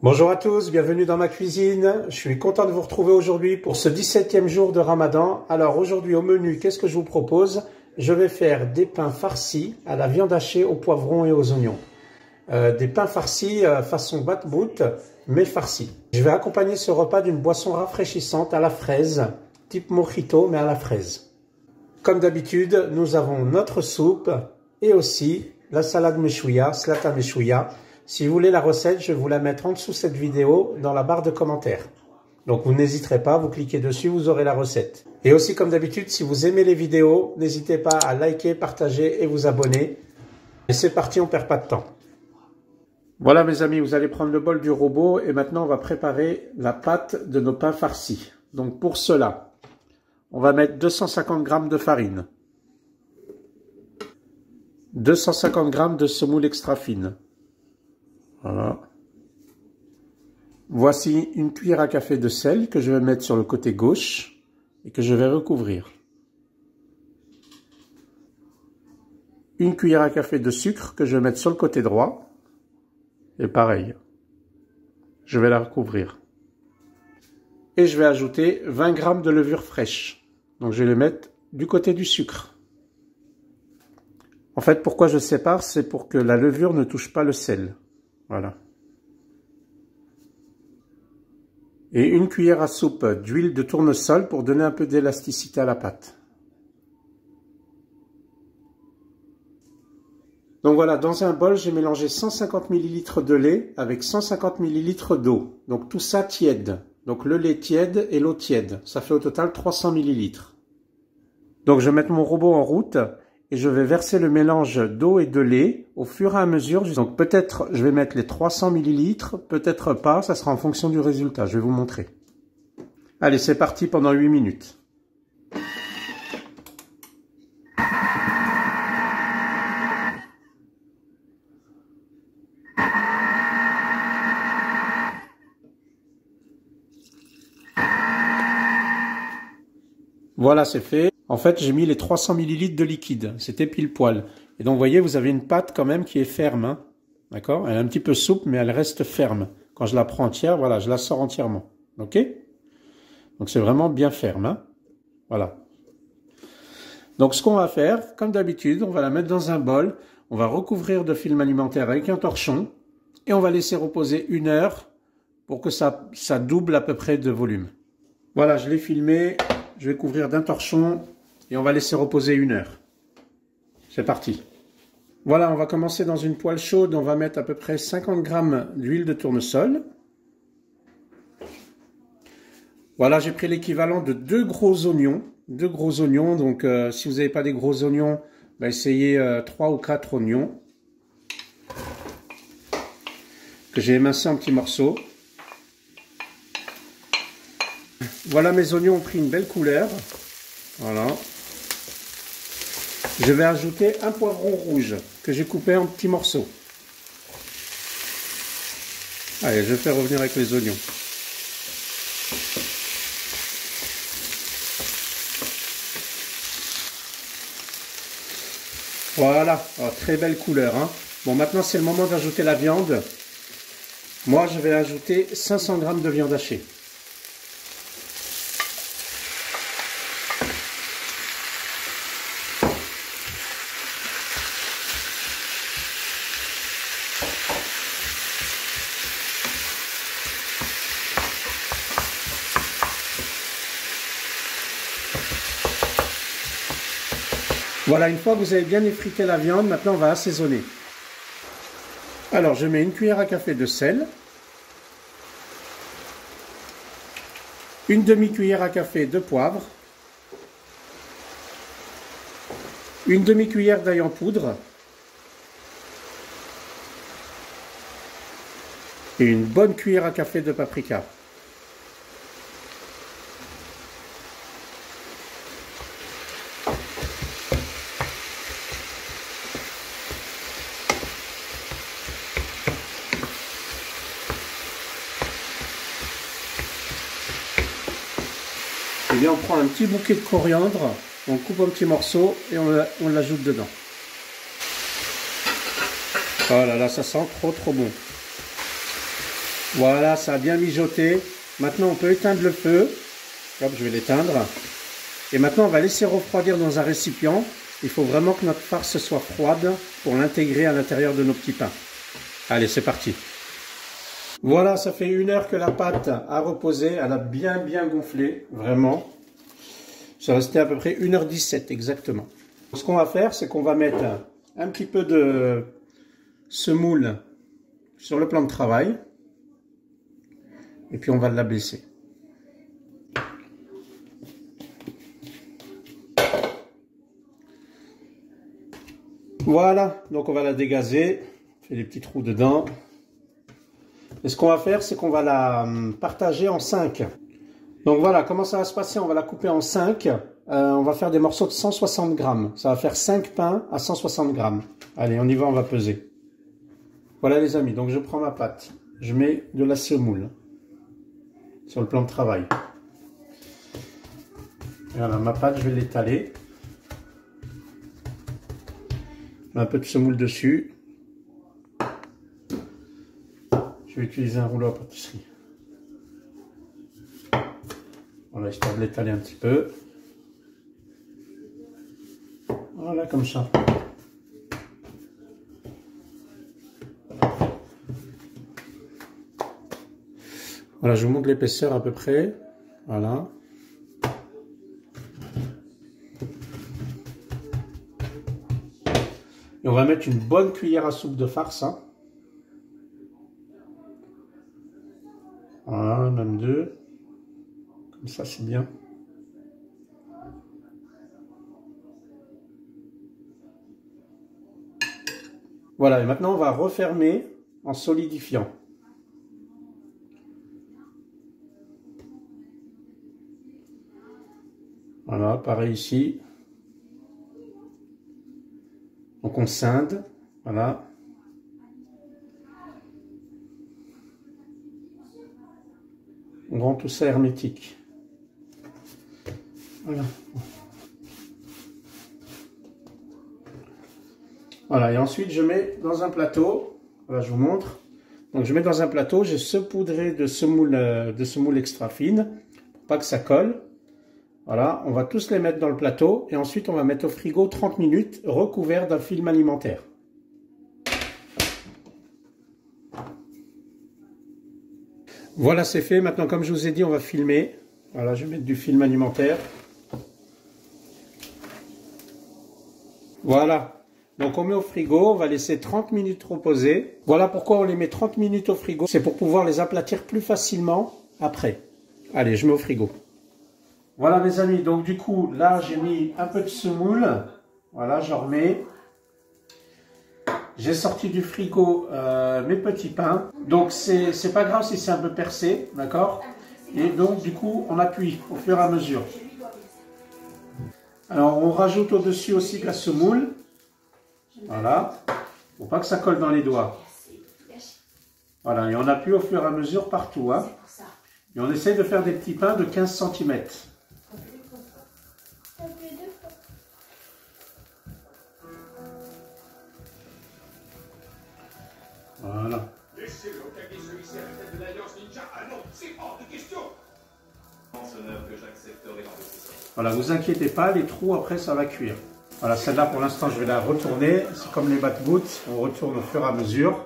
Bonjour à tous, bienvenue dans ma cuisine. Je suis content de vous retrouver aujourd'hui pour ce 17e jour de Ramadan. Alors aujourd'hui au menu, qu'est-ce que je vous propose? Je vais faire des pains farcis à la viande hachée au poivron et aux oignons. Des pains farcis façon bat-bout, mais farcis. Je vais accompagner ce repas d'une boisson rafraîchissante à la fraise, type mojito, mais à la fraise. Comme d'habitude, nous avons notre soupe et aussi la salade meshouya, slata meshouya. Si vous voulez la recette, je vais vous la mettre en dessous de cette vidéo dans la barre de commentaires. Donc vous n'hésiterez pas, vous cliquez dessus, vous aurez la recette. Et aussi comme d'habitude, si vous aimez les vidéos, n'hésitez pas à liker, partager et vous abonner. Et c'est parti, on ne perd pas de temps. Voilà mes amis, vous allez prendre le bol du robot et maintenant on va préparer la pâte de nos pains farcis. Donc pour cela, on va mettre 250 g de farine, 250 g de semoule extra fine. Voilà. Voici une cuillère à café de sel que je vais mettre sur le côté gauche et que je vais recouvrir. Une cuillère à café de sucre que je vais mettre sur le côté droit. Et pareil, je vais la recouvrir. Et je vais ajouter 20 g de levure fraîche. Donc je vais les mettre du côté du sucre. En fait, pourquoi je sépare, c'est pour que la levure ne touche pas le sel. Voilà. Et une cuillère à soupe d'huile de tournesol pour donner un peu d'élasticité à la pâte. Donc voilà, dans un bol, j'ai mélangé 150 ml de lait avec 150 ml d'eau. Donc tout ça tiède. Donc le lait tiède et l'eau tiède. Ça fait au total 300 ml. Donc je vais mettre mon robot en route et je vais verser le mélange d'eau et de lait au fur et à mesure. Donc peut-être je vais mettre les 300 ml, peut-être pas, ça sera en fonction du résultat. Je vais vous montrer. Allez, c'est parti pendant 8 minutes. Voilà, c'est fait. En fait, j'ai mis les 300 ml de liquide. C'était pile poil. Et donc, vous voyez, vous avez une pâte quand même qui est ferme. Hein. D'accord? Elle est un petit peu souple, mais elle reste ferme. Quand je la prends entière, voilà, je la sors entièrement. OK? Donc, c'est vraiment bien ferme. Hein. Voilà. Donc, ce qu'on va faire, comme d'habitude, on va la mettre dans un bol. On va recouvrir de film alimentaire avec un torchon. Et on va laisser reposer 1 heure pour que ça double à peu près de volume. Voilà, je l'ai filmé. Je vais couvrir d'un torchon et on va laisser reposer 1 heure. C'est parti. Voilà, on va commencer dans une poêle chaude. On va mettre à peu près 50 g d'huile de tournesol. Voilà, j'ai pris l'équivalent de 2 gros oignons. 2 gros oignons, donc si vous n'avez pas des gros oignons, bah, essayez 3 ou 4 oignons que j'ai émincés en petits morceaux. Voilà, mes oignons ont pris une belle couleur. Voilà. Je vais ajouter un poivron rouge que j'ai coupé en petits morceaux. Allez, je vais faire revenir avec les oignons. Voilà, oh, très belle couleur. Hein. Bon, maintenant c'est le moment d'ajouter la viande. Moi, je vais ajouter 500 g de viande hachée. Voilà, une fois que vous avez bien effrité la viande, maintenant on va assaisonner. Alors, je mets une cuillère à café de sel, une demi-cuillère à café de poivre, une demi-cuillère d'ail en poudre et une bonne cuillère à café de paprika. Et bien on prend un petit bouquet de coriandre, on coupe en petits morceaux et on l'ajoute dedans. Oh là là, ça sent trop bon. Voilà, ça a bien mijoté. Maintenant, on peut éteindre le feu. Hop, je vais l'éteindre. Et maintenant, on va laisser refroidir dans un récipient. Il faut vraiment que notre farce soit froide pour l'intégrer à l'intérieur de nos petits pains. Allez, c'est parti. Voilà, ça fait 1 heure que la pâte a reposé. Elle a bien gonflé, vraiment. C'est resté à peu près 1h17 exactement. Ce qu'on va faire, c'est qu'on va mettre un petit peu de semoule sur le plan de travail. Et puis on va l'abaisser. Voilà, donc on va la dégazer. On fait des petits trous dedans. Et ce qu'on va faire, c'est qu'on va la partager en 5. Donc voilà, comment ça va se passer? On va la couper en 5. On va faire des morceaux de 160 grammes. Ça va faire 5 pains à 160 grammes. Allez, on y va, on va peser. Voilà les amis, donc je prends ma pâte. Je mets de la semoule sur le plan de travail. Et voilà, ma pâte, je vais l'étaler. Un peu de semoule dessus. Je vais utiliser un rouleau à pâtisserie. Voilà, histoire de l'étaler un petit peu. Voilà, comme ça. Voilà, je vous montre l'épaisseur à peu près. Voilà. Et on va mettre une bonne cuillère à soupe de farce. Hein. Voilà, même 2. Comme ça, c'est bien. Voilà, et maintenant on va refermer en solidifiant. Voilà, pareil ici. Donc on scinde, voilà. On rend tout ça hermétique. Voilà. Voilà, et ensuite je mets dans un plateau, voilà, je vous montre. Donc je mets dans un plateau, j'ai saupoudré de semoule extra fine, pour pas que ça colle. Voilà, on va tous les mettre dans le plateau et ensuite on va mettre au frigo 30 minutes recouvert d'un film alimentaire. Voilà, c'est fait. Maintenant, comme je vous ai dit, on va filmer. Voilà, je vais mettre du film alimentaire. Voilà. Donc on met au frigo, on va laisser 30 minutes reposer. Voilà pourquoi on les met 30 minutes au frigo. C'est pour pouvoir les aplatir plus facilement après. Allez, je mets au frigo. Voilà mes amis, donc du coup, là j'ai mis un peu de semoule. Voilà, j'en remets. J'ai sorti du frigo mes petits pains. Donc c'est pas grave si c'est un peu percé, d'accord? Et donc du coup, on appuie au fur et à mesure. Alors on rajoute au-dessus aussi de la semoule. Voilà. Pour pas que ça colle dans les doigts. Voilà, et on appuie au fur et à mesure partout. Hein. Et on essaye de faire des petits pains de 15 cm. Voilà. Voilà, vous inquiétez pas, les trous après ça va cuire. Voilà, celle-là pour l'instant je vais la retourner. C'est comme les bat-bouts, on retourne au fur et à mesure.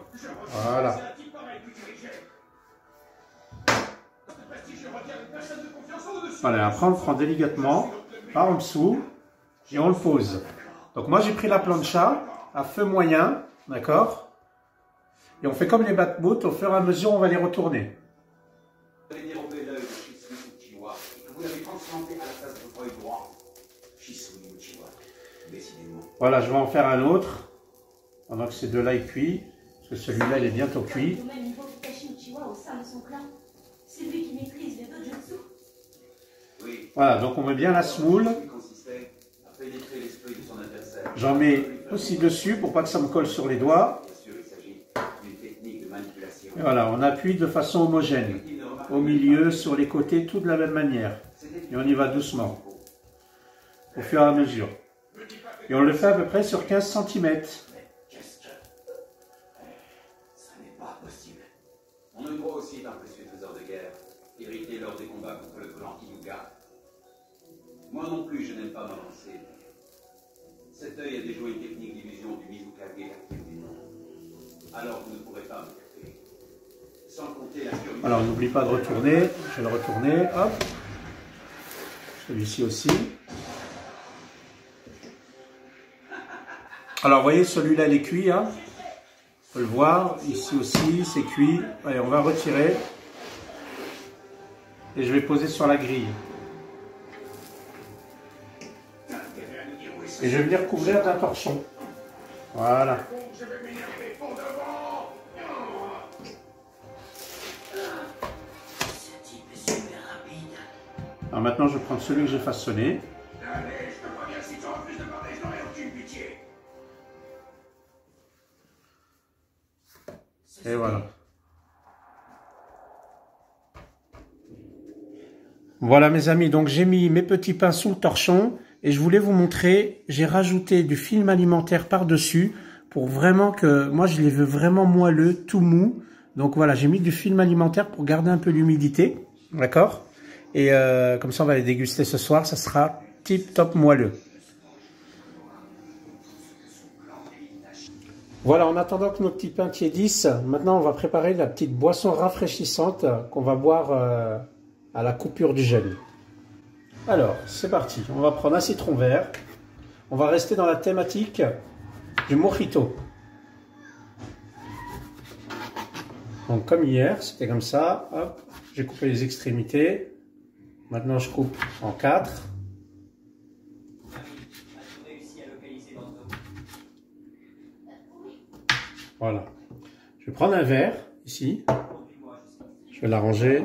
Voilà. Voilà, après on le prend délicatement par en dessous et on le pose. Donc moi j'ai pris la plancha à feu moyen, d'accord? Et on fait comme les bat-bouts, au fur et à mesure on va les retourner. Voilà, je vais en faire un autre, pendant que ces deux-là ils cuisent, parce que celui-là il est bientôt cuit. Voilà, donc on met bien la semoule. J'en mets aussi dessus pour pas que ça me colle sur les doigts. Et voilà, on appuie de façon homogène. Au milieu, sur les côtés, tout de la même manière. Et on y va doucement. Au fur et à mesure. Et on le fait à peu près sur 15 cm. aussi d'un précieux trésor de guerre, hérité lors des combats contre le clan Inuga. Moi non plus, je n'aime pas m'avancer. Cet œil a déjoué une technique d'illusion du Mizukage actif du nom. Alors vous ne pourrez pas me tromper. Sans compter la curiosité. Alors n'oublie pas de retourner. Je vais le retourner. Hop. Celui-ci aussi. Alors vous voyez, celui-là il est cuit. Hein. On peut le voir. Ici aussi, c'est cuit. Allez, on va retirer. Et je vais poser sur la grille. Et je vais venir couvrir d'un torchon. Voilà. Alors maintenant, je vais prendre celui que j'ai façonné. Et voilà. Voilà mes amis, donc j'ai mis mes petits pains sous le torchon et je voulais vous montrer, j'ai rajouté du film alimentaire par-dessus pour vraiment que, moi je les veux vraiment moelleux, tout mou. Donc voilà, j'ai mis du film alimentaire pour garder un peu l'humidité, d'accord? Et comme ça on va les déguster ce soir, ça sera tip top moelleux. Voilà, en attendant que nos petits pains tiédissent, maintenant on va préparer la petite boisson rafraîchissante qu'on va boire à la coupure du jeûne. Alors, c'est parti. On va prendre un citron vert. On va rester dans la thématique du mojito. Donc, comme hier, c'était comme ça. Hop, j'ai coupé les extrémités. Maintenant, je coupe en 4. Voilà. Je vais prendre un verre, ici. Je vais l'arranger.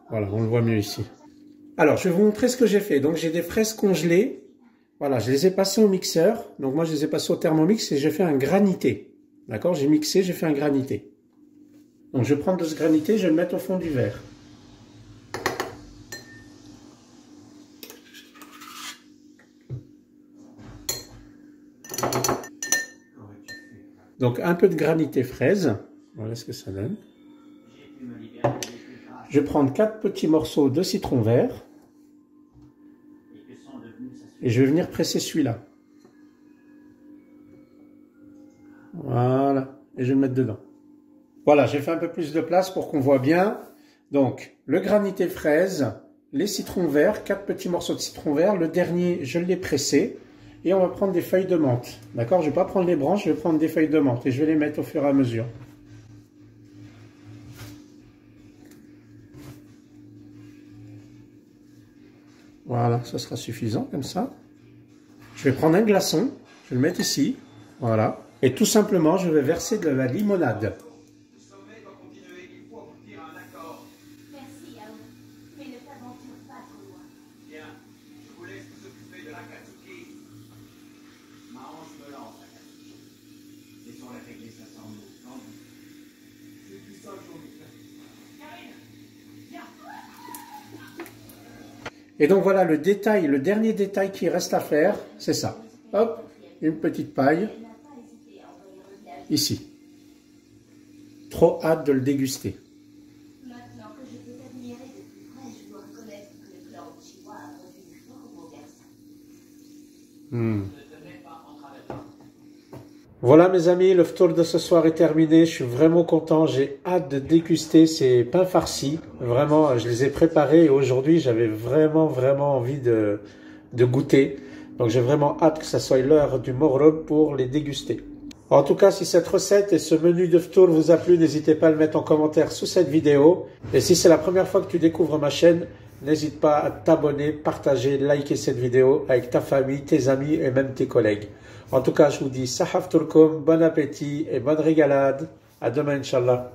Voilà, on le voit mieux ici. Alors, je vais vous montrer ce que j'ai fait. Donc, j'ai des fraises congelées. Voilà, je les ai passées au mixeur. Donc, moi, je les ai passées au Thermomix et j'ai fait un granité. D'accord? J'ai mixé, j'ai fait un granité. Donc, je vais prendre de ce granité, je vais le mettre au fond du verre. Donc, un peu de granité fraise. Voilà ce que ça donne. Je vais prendre 4 petits morceaux de citron vert. Et je vais venir presser celui-là. Voilà. Et je vais le mettre dedans. Voilà, j'ai fait un peu plus de place pour qu'on voit bien. Donc, le granité fraise, les citrons verts, 4 petits morceaux de citron vert. Le dernier, je l'ai pressé. Et on va prendre des feuilles de menthe. D'accord? Je ne vais pas prendre les branches, je vais prendre des feuilles de menthe. Et je vais les mettre au fur et à mesure. Voilà, ça sera suffisant comme ça. Je vais prendre un glaçon, je vais le mettre ici. Voilà. Et tout simplement, je vais verser de la limonade. Le sommet doit continuer, il faut aboutir à un accord. Merci, Yao. Mais ne t'aventure pas trop loin. Bien, je vous laisse vous occuper de l'Akatsuki. Ma hanche me lance, l'Akatsuki. Laissons-la régler ça sans nous. C'est plus ça, aujourd'hui. Karine, viens. Et donc voilà le détail, le dernier détail qui reste à faire, c'est ça. Hop, une petite paille. Ici. Trop hâte de le déguster. Maintenant que je peux t'admirer de plus près, je dois reconnaître que le clan Uchiwa a produit du fort beau garçon. Voilà mes amis, le tour de ce soir est terminé. Je suis vraiment content. J'ai hâte de déguster ces pains farcis. Vraiment, je les ai préparés et aujourd'hui, j'avais vraiment envie de goûter. Donc j'ai vraiment hâte que ça soit l'heure du Mawlud pour les déguster. En tout cas, si cette recette et ce menu de ftour vous a plu, n'hésitez pas à le mettre en commentaire sous cette vidéo. Et si c'est la première fois que tu découvres ma chaîne, n'hésite pas à t'abonner, partager, liker cette vidéo avec ta famille, tes amis et même tes collègues. En tout cas, je vous dis sahaf turkum, bon appétit et bonne régalade. À demain, Inch'Allah.